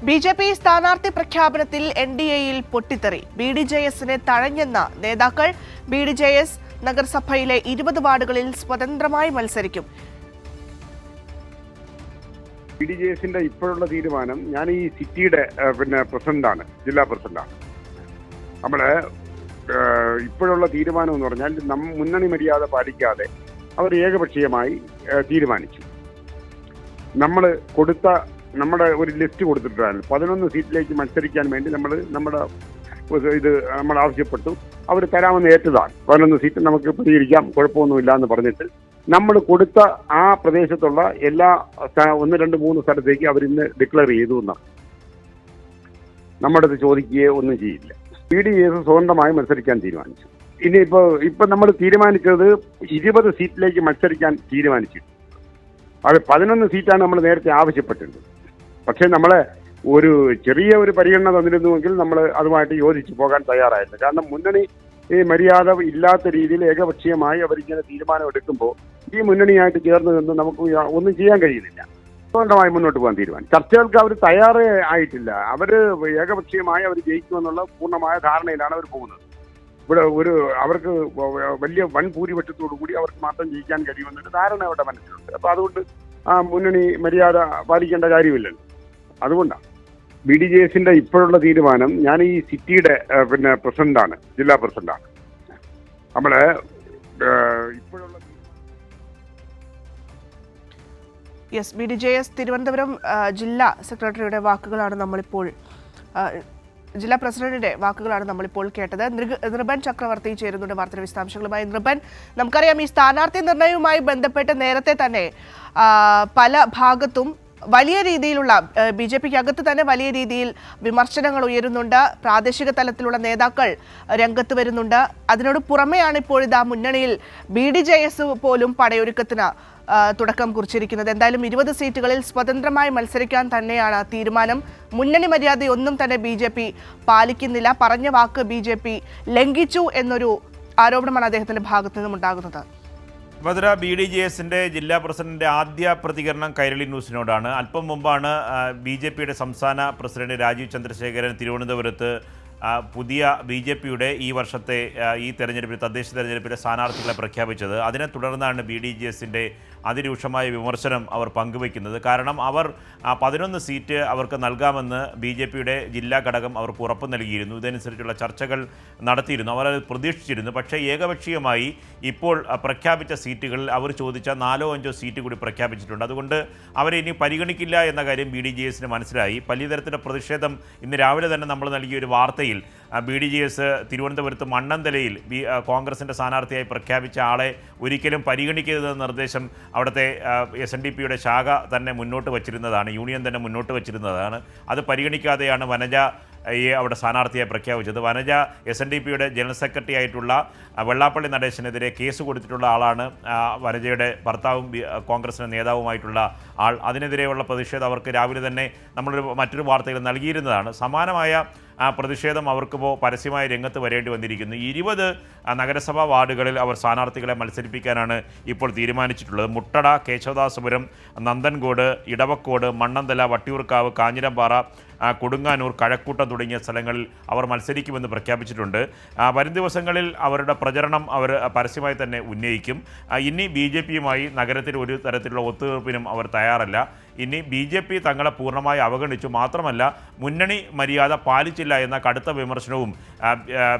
BJP സ്ഥാനാർത്ഥി പ്രഖ്യാപനത്തിൽ എൻ.ഡി.എയിൽ പൊട്ടിത്തെറി. ബി.ഡി.ജെ.എസിനെ തഴഞ്ഞെന്ന നേതാക്കൾ. ബി.ഡി.ജെ.എസ് നഗരസഭയിലെ 20 വാർഡുകളിൽ സ്വതന്ത്രമായി മത്സരിക്കും. ബി.ഡി.ജെ.എസിന്റെ ഇപ്പോഴുള്ള തീരുമാനം, ഞാൻ ഈ സിറ്റിയുടെ പ്രസിഡന്റാണ്, ജില്ലാ പ്രസിഡന്റാണ്. നമ്മുടെ ഇപ്പോഴുള്ള തീരുമാനം എന്ന് പറഞ്ഞാൽ മുന്നണി മര്യാദ പാലിക്കാതെ അവർ ഏകപക്ഷീയമായി തീരുമാനിച്ചു. നമ്മൾ കൊടുത്ത നമ്മുടെ ഒരു ലിസ്റ്റ് കൊടുത്തിട്ടാണ് 11 സീറ്റിലേക്ക് മത്സരിക്കാൻ വേണ്ടി നമ്മൾ ആവശ്യപ്പെട്ടു. അവർ തരാമെന്ന് ഏറ്റതാണ്. 11 സീറ്റ് നമുക്ക് പരിഹരിക്കാം, കുഴപ്പമൊന്നുമില്ല എന്ന് പറഞ്ഞിട്ട് നമ്മൾ കൊടുത്ത ആ പ്രദേശത്തുള്ള എല്ലാ 1, 2, 3 സ്ഥലത്തേക്ക് അവരിന്ന് ഡിക്ലെയർ ചെയ്തു എന്നാണ്. നമ്മുടെ അടുത്ത് ചോദിക്കുകയോ ഒന്നും ചെയ്യില്ല. ബി.ഡി.ജെ.എസ് സ്വതന്ത്രമായി മത്സരിക്കാൻ തീരുമാനിച്ചു. ഇപ്പൊ നമ്മൾ തീരുമാനിച്ചത് 20 സീറ്റിലേക്ക് മത്സരിക്കാൻ തീരുമാനിച്ചു. അത് 11 സീറ്റാണ് നമ്മൾ നേരത്തെ ആവശ്യപ്പെട്ടിട്ടുണ്ട്. പക്ഷേ നമ്മളെ ഒരു ചെറിയ ഒരു പരിഗണന തന്നിരുന്നുവെങ്കിൽ നമ്മൾ അതുമായിട്ട് യോജിച്ച് പോകാൻ തയ്യാറായിരുന്നു. കാരണം മുന്നണി മര്യാദ ഇല്ലാത്ത രീതിയിൽ ഏകപക്ഷീയമായി അവരിങ്ങനെ തീരുമാനം എടുക്കുമ്പോൾ ഈ മുന്നണിയായിട്ട് ചേർന്ന് നിന്ന് നമുക്ക് ഒന്നും ചെയ്യാൻ കഴിയുന്നില്ല. സ്വന്തമായി മുന്നോട്ട് പോകാൻ തീരുമാനം. ചർച്ചകൾക്ക് അവർ തയ്യാറേ ആയിട്ടില്ല. അവർ ഏകപക്ഷീയമായി അവർ ജയിക്കുമെന്നുള്ള പൂർണ്ണമായ ധാരണയിലാണ് അവർ പോകുന്നത്. ഇവിടെ അവർക്ക് വലിയ വൻ ഭൂരിപക്ഷത്തോടു കൂടി അവർക്ക് മാത്രം ജയിക്കാൻ കഴിയുമെന്നൊരു ധാരണ അവരുടെ മനസ്സിലുണ്ട്. അപ്പോൾ അതുകൊണ്ട് ആ മുന്നണി മര്യാദ പാലിക്കേണ്ട കാര്യമില്ലല്ലോ. അതുകൊണ്ടാണ് ബി.ഡി.ജെ.എസിന്റെ ഇപ്പോഴുള്ള തീരുമാനം, ഞാൻ ഈ സിറ്റിയുടെ പ്രസിഡന്റാണ്, ജില്ലാ പ്രസിഡന്റാണ്. നമ്മുടെ ഇപ്പോഴുള്ള ബി.ഡി.ജെ.എസ് തിരുവനന്തപുരം ജില്ലാ സെക്രട്ടറിയുടെ വാക്കുകളാണ് നമ്മളിപ്പോൾ ജില്ലാ പ്രസിഡന്റിന്റെ വാക്കുകളാണ് നമ്മളിപ്പോൾ കേട്ടത്. നൃപൻ ചക്രവർത്തി ചേരുന്നുണ്ട് വാർത്താ വിശദാംശങ്ങളുമായി. നൃപൻ, നമുക്കറിയാം ഈ സ്ഥാനാർത്ഥി നിർണയവുമായി ബന്ധപ്പെട്ട് നേരത്തെ തന്നെ പല ഭാഗത്തും വലിയ രീതിയിലുള്ള ബി.ജെ.പിക്ക് അകത്ത് തന്നെ വലിയ രീതിയിൽ വിമർശനങ്ങൾ ഉയരുന്നുണ്ട്. പ്രാദേശിക തലത്തിലുള്ള നേതാക്കൾ രംഗത്ത് വരുന്നുണ്ട്. അതിനോട് പുറമെയാണ് ഇപ്പോഴിതാ മുന്നണിയിൽ ബി.ഡി.ജെ.എസ് പോലും പടയൊരുക്കത്തിന് തുടക്കം കുറിച്ചിരിക്കുന്നത്. എന്തായാലും 20 സീറ്റുകളിൽ സ്വതന്ത്രമായി മത്സരിക്കാൻ തന്നെയാണ് തീരുമാനം. മുന്നണി മര്യാദയൊന്നും തന്നെ ബി.ജെ.പി പാലിക്കുന്നില്ല. പറഞ്ഞ വാക്ക് ബി.ജെ.പി ലംഘിച്ചു എന്നൊരു ആരോപണമാണ് അദ്ദേഹത്തിന്റെ ഭാഗത്തു നിന്നും ഉണ്ടാകുന്നത്. ഭദ്ര, ബി.ഡി.ജെ.എസിൻ്റെ ജില്ലാ പ്രസിഡന്റിൻ്റെ ആദ്യ പ്രതികരണം കൈരളി ന്യൂസിനോടാണ്. അല്പം മുമ്പാണ് ബി.ജെ.പിയുടെ സംസ്ഥാന പ്രസിഡന്റ് രാജീവ് ചന്ദ്രശേഖരൻ തിരുവനന്തപുരത്ത് പുതിയ ബി.ജെ.പിയുടെ ഈ വർഷത്തെ ഈ തെരഞ്ഞെടുപ്പിൽ, തദ്ദേശ തെരഞ്ഞെടുപ്പിലെ സ്ഥാനാർത്ഥികളെ പ്രഖ്യാപിച്ചത്. അതിനെ തുടർന്നാണ് ബി.ഡി.ജെ.എസിൻ്റെ അതിരൂക്ഷമായ വിമർശനം അവർ പങ്കുവയ്ക്കുന്നത്. കാരണം അവർ 11 സീറ്റ് അവർക്ക് നൽകാമെന്ന് ബി.ജെ.പിയുടെ ജില്ലാ ഘടകം അവർക്ക് ഉറപ്പ് നൽകിയിരുന്നു. ഇതനുസരിച്ചുള്ള ചർച്ചകൾ നടത്തിയിരുന്നു, അവർ അത് പ്രതീക്ഷിച്ചിരുന്നു. പക്ഷേ ഏകപക്ഷീയമായി ഇപ്പോൾ പ്രഖ്യാപിച്ച സീറ്റുകളിൽ അവർ ചോദിച്ച 4 or 5 സീറ്റ് കൂടി പ്രഖ്യാപിച്ചിട്ടുണ്ട്. അതുകൊണ്ട് അവരെ ഇനി പരിഗണിക്കില്ല എന്ന കാര്യം ബി.ഡി.ജെ.എസിന് മനസ്സിലായി. വലിയ തരത്തിലുള്ള പ്രതിഷേധം ഇന്ന് രാവിലെ തന്നെ നമ്മൾ നൽകിയ ഒരു വാർത്തയിൽ ബി.ഡി.ജെ.എസ് തിരുവനന്തപുരത്ത് മണ്ണന്തലയിൽ കോൺഗ്രസിൻ്റെ സ്ഥാനാർത്ഥിയായി പ്രഖ്യാപിച്ച ആളെ ഒരിക്കലും പരിഗണിക്കരുതെന്ന നിർദ്ദേശം അവിടുത്തെ SNDPയുടെ ശാഖ തന്നെ മുന്നോട്ട് വച്ചിരുന്നതാണ്, യൂണിയൻ തന്നെ മുന്നോട്ട് വച്ചിരുന്നതാണ്. അത് പരിഗണിക്കാതെയാണ് വനജ അവിടെ സ്ഥാനാർത്ഥിയെ പ്രഖ്യാപിച്ചത്. വനജ SNDPയുടെ ജനറൽ സെക്രട്ടറി ആയിട്ടുള്ള വെള്ളാപ്പള്ളി നടേശനെതിരെ കേസ് കൊടുത്തിട്ടുള്ള ആളാണ്. വനജയുടെ ഭർത്താവും കോൺഗ്രസിൻ്റെ നേതാവുമായിട്ടുള്ള ആൾ. അതിനെതിരെയുള്ള പ്രതിഷേധം അവർക്ക് രാവിലെ തന്നെ മറ്റൊരു വാർത്തയിൽ നൽകിയിരുന്നതാണ്. സമാനമായ പ്രതിഷേധം അവർക്കിപ്പോൾ പരസ്യമായി രംഗത്ത് വരേണ്ടി വന്നിരിക്കുന്നു. 20 നഗരസഭാ വാർഡുകളിൽ അവർ സ്ഥാനാർത്ഥികളെ മത്സരിപ്പിക്കാനാണ് ഇപ്പോൾ തീരുമാനിച്ചിട്ടുള്ളത്. മുട്ടട, കേശവദാസപുരം, നന്ദൻകോട്, ഇടവക്കോട്, മണ്ണന്തല, വട്ടിയൂർക്കാവ്, കാഞ്ഞിരംപാറ, കൊടുങ്ങാനൂർ, കഴക്കൂട്ടം തുടങ്ങിയ സ്ഥലങ്ങളിൽ അവർ മത്സരിക്കുമെന്ന് പ്രഖ്യാപിച്ചിട്ടുണ്ട്. വരും ദിവസങ്ങളിൽ അവരുടെ പ്രചരണം അവർ പരസ്യമായി തന്നെ ഉന്നയിക്കും. ഇനി ബി.ജെ.പിയുമായി നഗരത്തിൽ ഒരു തരത്തിലുള്ള ഒത്തുതീർപ്പിനും അവർ തയ്യാറല്ല. ഇനി ബി.ജെ.പി തങ്ങളെ പൂർണ്ണമായി അവഗണിച്ചു, മാത്രമല്ല മുന്നണി മര്യാദ പാലിച്ചില്ല എന്ന കടുത്ത വിമർശനവും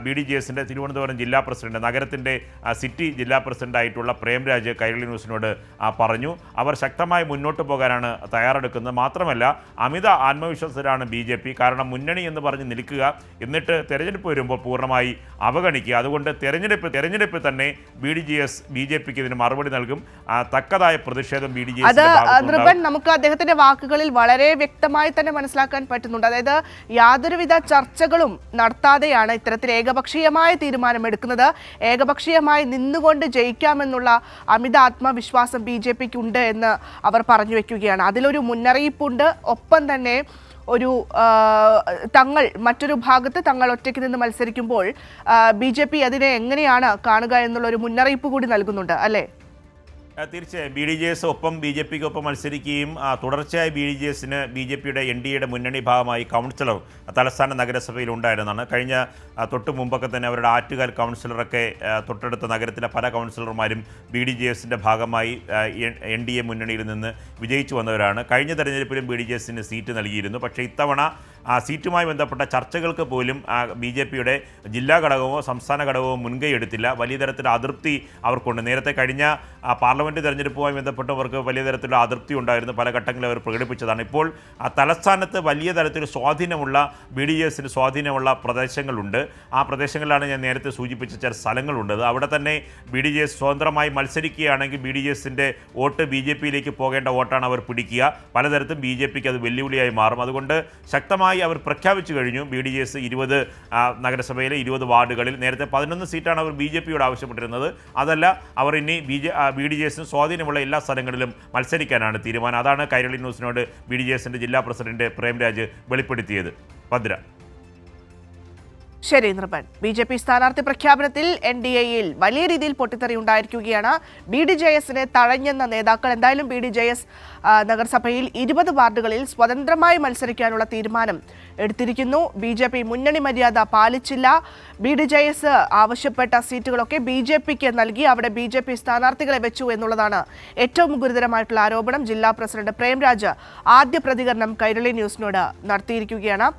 ബി.ഡി.ജെ.എസിൻ്റെ തിരുവനന്തപുരം ജില്ലാ പ്രസിഡന്റ്, നഗരത്തിൻ്റെ സിറ്റി ജില്ലാ പ്രസിഡന്റായിട്ടുള്ള പ്രേംരാജ് കൈരളി ന്യൂസിനോട് പറഞ്ഞു. അവർ ശക്തമായി മുന്നോട്ട് പോകാനാണ് തയ്യാറെടുക്കുന്നത്. മാത്രമല്ല അമിത ആത്മവിശ്വാസത്തിലാണ് ബി.ജെ.പി. കാരണം മുന്നണി എന്ന് പറഞ്ഞ് നിൽക്കുക, എന്നിട്ട് തെരഞ്ഞെടുപ്പ് വരുമ്പോൾ പൂർണ്ണമായി അവഗണിക്കുക. അതുകൊണ്ട് തെരഞ്ഞെടുപ്പിൽ തന്നെ ബി.ജെ.പിക്ക് ഇതിന് മറുപടി നൽകും. തക്കതായ പ്രതിഷേധം ബി.ഡി.ജെ.എസിന്റെ നമുക്ക് അദ്ദേഹത്തിന്റെ വാക്കുകളിൽ വളരെ വ്യക്തമായി തന്നെ മനസ്സിലാക്കാൻ പറ്റുന്നുണ്ട്. അതായത് യാതൊരുവിധ ചർച്ചകളും നടത്താതെയാണ് ഇത്തരത്തിൽ ഏകപക്ഷീയമായ തീരുമാനമെടുക്കുന്നത്. ഏകപക്ഷീയമായി നിന്നുകൊണ്ട് ജയിക്കാമെന്നുള്ള അമിത ആത്മവിശ്വാസം ബി.ജെ.പിക്ക് ഉണ്ട് എന്ന് അവർ പറഞ്ഞു വെക്കുകയാണ്. അതിലൊരു മുന്നറിയിപ്പുണ്ട്. ഒപ്പം തന്നെ മറ്റൊരു ഭാഗത്ത് തങ്ങൾ ഒറ്റയ്ക്ക് നിന്ന് മത്സരിക്കുമ്പോൾ ബി.ജെ.പി അതിനെ എങ്ങനെയാണ് കാണുക എന്നുള്ളൊരു മുന്നറിയിപ്പ് കൂടി നൽകുന്നുണ്ട്, അല്ലേ? തീർച്ചയായും ബി ഡി ജെ എസ് ഒപ്പം ബി ജെ പിക്ക് ഒപ്പം മത്സരിക്കുകയും തുടർച്ചയായി ബി ഡി ജെ എസിന് ബി ജെ പിയുടെ എൻ ഡി എയുടെ മുന്നണി ഭാഗമായി കൗൺസിലർ തലസ്ഥാന നഗരസഭയിൽ ഉണ്ടായിരുന്നതാണ്. കഴിഞ്ഞ തൊട്ട് മുമ്പൊക്കെ തന്നെ അവരുടെ ആറ്റുകാൽ കൗൺസിലറൊക്കെ തൊട്ടടുത്ത നഗരത്തിലെ പല കൗൺസിലർമാരും ബി ഡി ജെ എസിൻ്റെ ഭാഗമായി എൻ ഡി എ മുന്നണിയിൽ നിന്ന് വിജയിച്ചു വന്നവരാണ്. കഴിഞ്ഞ തെരഞ്ഞെടുപ്പിലും ബി ഡി ജെ എസിന് സീറ്റ് നൽകിയിരുന്നു. പക്ഷേ ഇത്തവണ സീറ്റുമായി ബന്ധപ്പെട്ട ചർച്ചകൾക്ക് പോലും ബി ജെ പിയുടെ ജില്ലാ ഘടകമോ സംസ്ഥാന ഘടകമോ മുൻകൈ എടുത്തില്ല. വലിയ തരത്തിലുള്ള അതൃപ്തി അവർക്കുണ്ട്. നേരത്തെ കഴിഞ്ഞ പാർലമെൻറ്റ് തെരഞ്ഞെടുപ്പുമായി ബന്ധപ്പെട്ടവർക്ക് വലിയ തരത്തിലുള്ള അതൃപ്തി ഉണ്ടായിരുന്നു. പല ഘട്ടങ്ങളിൽ അവർ പ്രകടിപ്പിച്ചതാണ്. ഇപ്പോൾ തലസ്ഥാനത്ത് വലിയ തരത്തിൽ സ്വാധീനമുള്ള ബി ഡി ജെ എസിന് സ്വാധീനമുള്ള പ്രദേശങ്ങളുണ്ട്. ആ പ്രദേശങ്ങളിലാണ് ഞാൻ നേരത്തെ സൂചിപ്പിച്ച ചില സ്ഥലങ്ങളുണ്ട്. അവിടെ തന്നെ ബി ഡി ജെ എസ് സ്വതന്ത്രമായി മത്സരിക്കുകയാണെങ്കിൽ ബി ഡി ജെ എസിൻ്റെ വോട്ട് ബി ജെ പിയിലേക്ക് പോകേണ്ട വോട്ടാണ് അവർ പിടിക്കുക. പലതരത്തും ബി ജെ പിക്ക് അത് വെല്ലുവിളിയായി മാറും. അതുകൊണ്ട് ശക്തമായി അവർ പ്രഖ്യാപിച്ചു കഴിഞ്ഞു. ബി ഡി ജെ എസ് 20 നഗരസഭയിലെ 20 വാർഡുകളിൽ നേരത്തെ 11 സീറ്റാണ് അവർ ബി ജെ പിയോട് ആവശ്യപ്പെട്ടിരുന്നത്. അതല്ല, അവർ ഇനി ബി ഡി ജെ എസിന് സ്വാധീനമുള്ള എല്ലാ സ്ഥലങ്ങളിലും മത്സരിക്കാനാണ് തീരുമാനം. അതാണ് കൈരളി ന്യൂസിനോട് ബി ഡി ജെ എസിൻ്റെ ജില്ലാ പ്രസിഡന്റ് പ്രേംരാജ് വെളിപ്പെടുത്തിയത്. ഭദ്ര. ശരി നൃപൻ, ബി ജെ പി സ്ഥാനാർത്ഥി പ്രഖ്യാപനത്തിൽ എൻ ഡി എയിൽ വലിയ രീതിയിൽ പൊട്ടിത്തെറി ഉണ്ടായിരിക്കുകയാണ്. ബി ഡി ജെ എസിനെ തഴഞ്ഞെന്ന നേതാക്കൾ എന്തായാലും ബി ഡി ജെ എസ് നഗരസഭയിൽ 20 വാർഡുകളിൽ സ്വതന്ത്രമായി മത്സരിക്കാനുള്ള തീരുമാനം എടുത്തിരിക്കുന്നു. ബി ജെ പി മുന്നണി മര്യാദ പാലിച്ചില്ല. ബി ഡി ജെ എസ് ആവശ്യപ്പെട്ട സീറ്റുകളൊക്കെ ബി ജെ പിക്ക് നൽകി. അവിടെ ബി ജെ പി സ്ഥാനാർത്ഥികളെ വെച്ചു എന്നുള്ളതാണ് ഏറ്റവും ഗുരുതരമായിട്ടുള്ള ആരോപണം. ജില്ലാ പ്രസിഡന്റ് പ്രേംരാജ് ആദ്യ പ്രതികരണം കൈരളി ന്യൂസിനോട് നടത്തിയിരിക്കുകയാണ്.